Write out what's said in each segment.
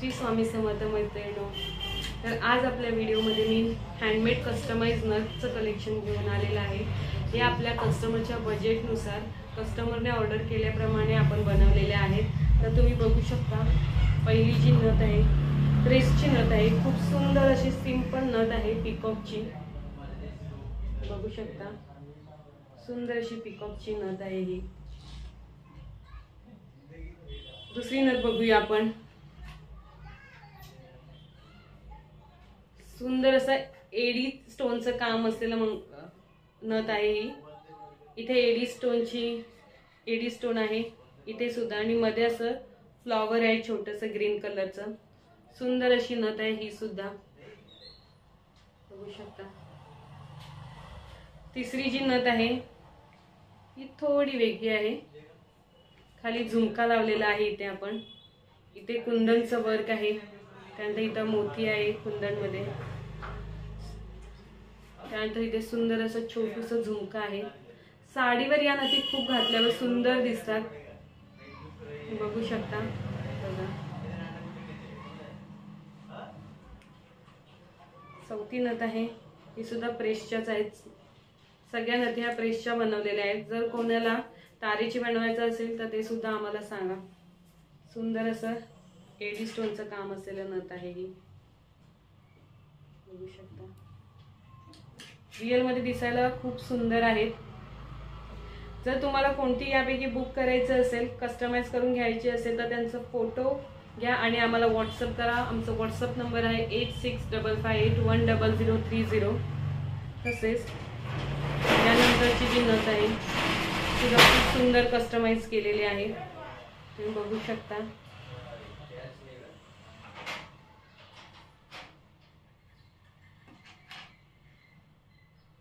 श्री स्वामी समर्थ मैत्रिणींनो, तर आज आपल्या व्हिडिओमध्ये मी हँडमेड कस्टमाइज नथचं कलेक्शन घेऊन आलेलं आहे। हे आपल्या कस्टमरच्या बजेटनुसार कस्टमरने ऑर्डर केल्याप्रमाणे आपण बनवलेले आहेत। तर तुम्ही बघू शकता, पहिली जी नथ आहे प्रेसची नथ आहे, खूप सुंदर अशी सिंपल नथ आहे पिकॉकची। बघू शकता, सुंदर अशी पिकॉकची नथ आहे ही। दुसरी नथ बघूया आपण। सुंदर असा एडी स्टोनचं काम असलेलं नथ आहे ही। इथे एडी स्टोन आहे इथे सुद्धा, आणि मध्ये असं फ्लॉवर आहे छोटंसं ग्रीन कलरचं। सुंदर अशी नथ आहे ही सुद्धा, बघू शकता। तिसरी जी नथ आहे ही थोडी वेगळी आहे, खाली झुमका लावलेला आहे इथे आपण। इथे कुंदनचं वर्क आहे, त्यानंतर इथं मोती आहे कुंदनमध्ये, त्यानंतर इथे सुंदर असं छोटूसं झुमका आहे। साडीवर या नथी खूप घातल्यावर सुंदर दिसतात, बघू शकता। बघा, चौथी नथ आहे ही सुद्धा प्रेसच्याच आहेत। सगळ्या नथी ह्या प्रेसच्या बनवलेल्या आहेत। जर कोणाला तारेची बनवायचं असेल तर ते सुद्धा आम्हाला सांगा। सुंदर असं एडी स्टोनचं काम असलेलं नथ आहे ही, बघू शकता। रिअल मध्ये दिसायला खूप सुंदर आहेत। जर तुम्हाला कोणती यापैकी बुक करायचं असेल, कस्टमाइज करून घ्यायची असेल, तर त्यांचा फोटो घ्या आणि आम्हाला व्हॉट्सअप करा। आमचा व्हॉट्सअप नंबर आहे 8655810030। तसेच यानंतरची जी नथ आहे ती खूप सुंदर कस्टमाइज केलेली आहे, तुम्ही बघू शकता।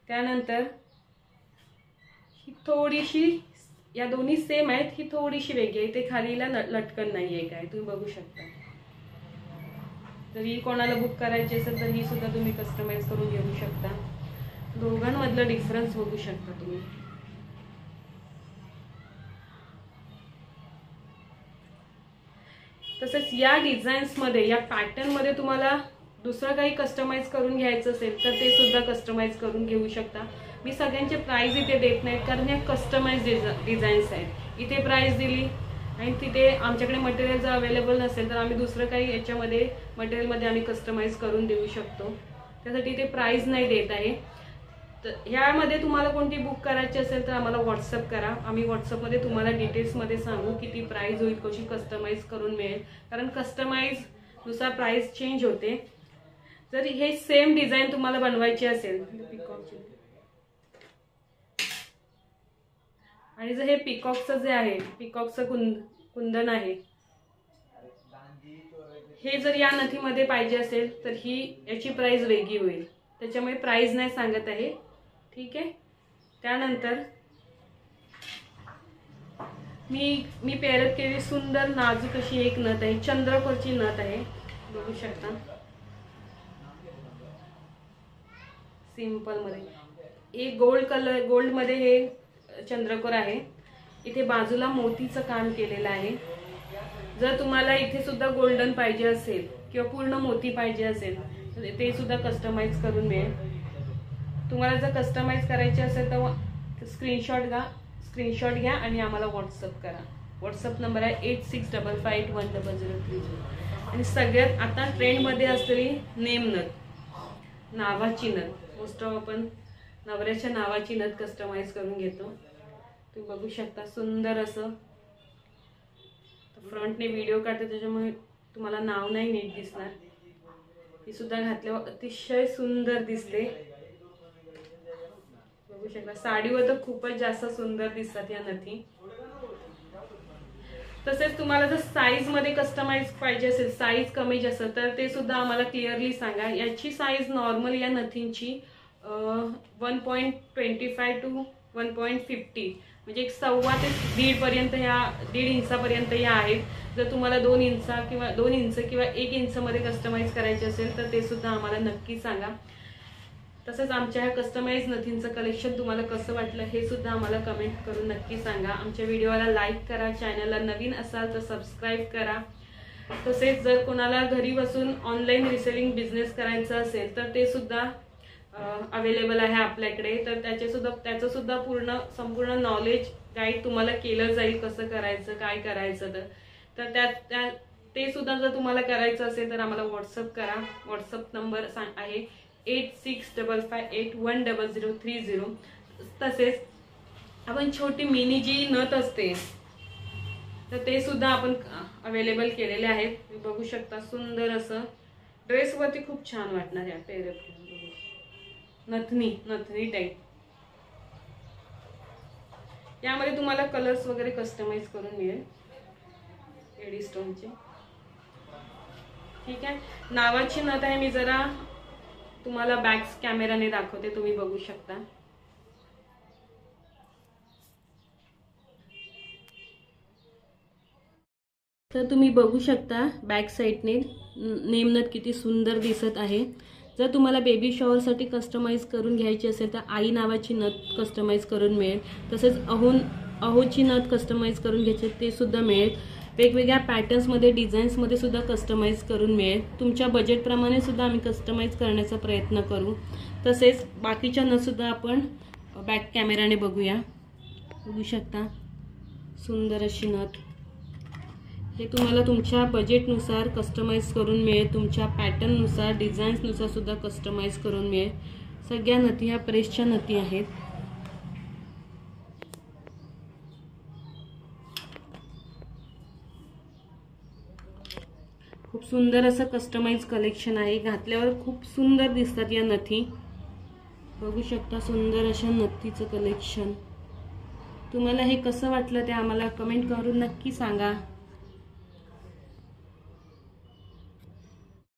त्यानंतर ही थोडीशी, या दोन्ही सेम आहेत, ही थोडीशी वेगळी आहे। ते खालीला लटकन नाहीये काय, तुम्ही बघू शकता। जर ही कोणाला बुक करायची असेल तर ही सुद्धा तुम्ही कस्टमाइज करून घेऊ शकता। दोघांमधलं डिफरन्स बघू शकता तुम्ही। तसेच या डिझाईन्स मध्ये, या पॅटर्न मध्ये तुम्हाला दुसरं काही कस्टमाइज करून घ्यायचं असेल तर ते सुद्धा कस्टमाइज करून घेऊ शकता। मी सगळ्यांचे प्राइस इथे देत नाहीत, कारण हे कस्टमाइज डिझाईन्स आहेत। इथे प्राइस दिली आणि तिथे आमच्याकडे मटेरियल जर अवेलेबल नसेल तर आम्ही दुसरं काही याच्यामध्ये मटेरियलमध्ये आम्ही कस्टमाइज करून देऊ शकतो, त्यासाठी इथे प्राइस नाही देत आहे। तर ह्यामध्ये तुम्हाला कोणती बुक करायची असेल तर आम्हाला व्हॉट्सअप करा। आम्ही व्हॉट्सअपमध्ये तुम्हाला डिटेल्समध्ये सांगू किती प्राइस होईल, कशी कस्टमाइज करून मिळेल, कारण कस्टमाइज नुसार प्राइस चेंज होते। जर हे सेम डिझाईन तुम्हाला बनवायची असेल आणि जर हे पिकॉकचं जे आहे, पिकॉकचं कुंदन आहे, हे जर या नथीमध्ये पाहिजे असेल तर ही याची प्राइस वेगळी होईल, त्याच्यामुळे प्राइस नाही सांगत आहे, ठीक आहे। त्यानंतर मी पेअर केलेली सुंदर नाजूक अशी एक नथ आहे, चंद्रकोरची नथ आहे, बघू शकता। सिंपल मध्ये एक गोल्ड मध्ये हे चंद्रकोर आहे। इथे बाजूला मोतीचं काम केलेलं आहे। जर तुम्हाला इथे सुद्धा गोल्डन पाहिजे असेल किंवा पूर्ण मोती पाहिजे असेल तर ते सुद्धा कस्टमाइज करून मिळेल। तुम्हाला जर कस्टमाइज करायचे असेल तर स्क्रीनशॉट घ्या आणि आम्हाला व्हॉट्सअप करा। व्हॉट्सअप नंबर आहे 8655810030। आणि सगळ्यात आता ट्रेंडमध्ये असलेली नेम नथ, नावाची नथ, मोस्ट ऑफ आपण नवऱ्याच्या नावाची नथ कस्टमाइज करून घेतो। तुम्ही बघू शकता, सुंदर असं फ्रंटने व्हिडिओ काढते त्याच्यामुळे तुम्हाला नाव नाही नीट दिसणार। ही सुद्धा घातल्यावर अतिशय सुंदर दिसते, बघू शकता। साडीवर तर खूपच जास्त सुंदर दिसतात या नथी। तसेच तुम्हाला जर साईज मध्ये कस्टमाइज पाहिजे असेल, साईज कमी जास्त, तर ते सुद्धा आम्हाला क्लिअरली सांगा। याची साईज नॉर्मल या नथींची 1.25 to 1.50 म्हणजे 1.25 ते 1.5 पर्यंत, या 1.5 इंचापर्यंत या आहेत। जर तुम्हाला 2 इंच किंवा 1 इंच मध्ये कस्टमाइज करायचे असेल तर ते सुद्धा आम्हाला नक्की सांगा। तसेच आमच्या ह्या कस्टमाइज नथींचं कलेक्शन तुम्हाला कसं वाटलं हे सुद्धा आम्हाला कमेंट करून नक्की सांगा। आमच्या व्हिडिओला लाईक करा, चॅनलला नवीन असाल तर सबस्क्राईब करा। तसेच जर कोणाला घरी बसून ऑनलाईन रिसेलिंग बिझनेस करायचा असेल तर ते सुद्धा अवेलेबल आहे आपल्याकडे. तर त्याचं सुद्धा संपूर्ण नॉलेज गाईड तुम्हाला केलं जाईल कसं करायचं, काय करायचं. तर ते सुद्धा जर तुम्हाला करायचं असेल तर आम्हाला व्हॉट्सअप करा. व्हॉट्सअप नंबर आहे 8655810030. तसेच आपण छोटी मिनी जी नथ असते तर ते सुद्धा आपण अवेलेबल केलेले आहेत. बघू शकता सुंदर असं ड्रेसवरती खूप छान वाटणार आहे. पेरप नथनी टाईप. यामध्ये तुम्हाला कलर्स वगैरे कस्टमाइज करून मिळेल एडी स्टोनचे. ठीक आहे. नावाची नथ आहे. मी जरा तुम्हाला बॅक कॅमेराने दाखवते, तुम्ही बघू शकता. तर तुम्ही बघू शकता बॅक साईडने नेमनथ किती सुंदर दिसत आहे. जर तुम्हाला बेबी शॉवरसाठी कस्टमाइज करून घ्यायची असेल तर आई नावाची नथ कस्टमाइज करून मिळेल. तसेच अहोची नथ कस्टमाइज करून घ्यायची ते सुद्धा मिळेल. वेगवेगळ्या पॅटर्न्समध्ये डिझाईन्समध्ये सुद्धा कस्टमाइज करून मिळेल. तुमच्या बजेटप्रमाणे सुद्धा आम्ही कस्टमाइज करण्याचा प्रयत्न करू. तसेच बाकीच्या नथ सुद्धा आपण बॅक कॅमेराने बघूया. बघू शकता सुंदर अशी नथ. हे तुम्हाला तुमच्या बजेटनुसार कस्टमाइज करून मिळेल. तुमच्या पॅटर्ननुसार डिझाईन्सनुसार सुद्धा कस्टमाइज करून मिळेल. सगळ्या नथी ह्या प्रेसच्या नथी आहेत. खूप सुंदर असं कस्टमाइज कलेक्शन आहे. घातल्यावर खूप सुंदर दिसतात या नथी. बघू शकता सुंदर अशा नथीचं कलेक्शन. तुम्हाला हे कसं वाटलं ते आम्हाला कमेंट करून नक्की सांगा.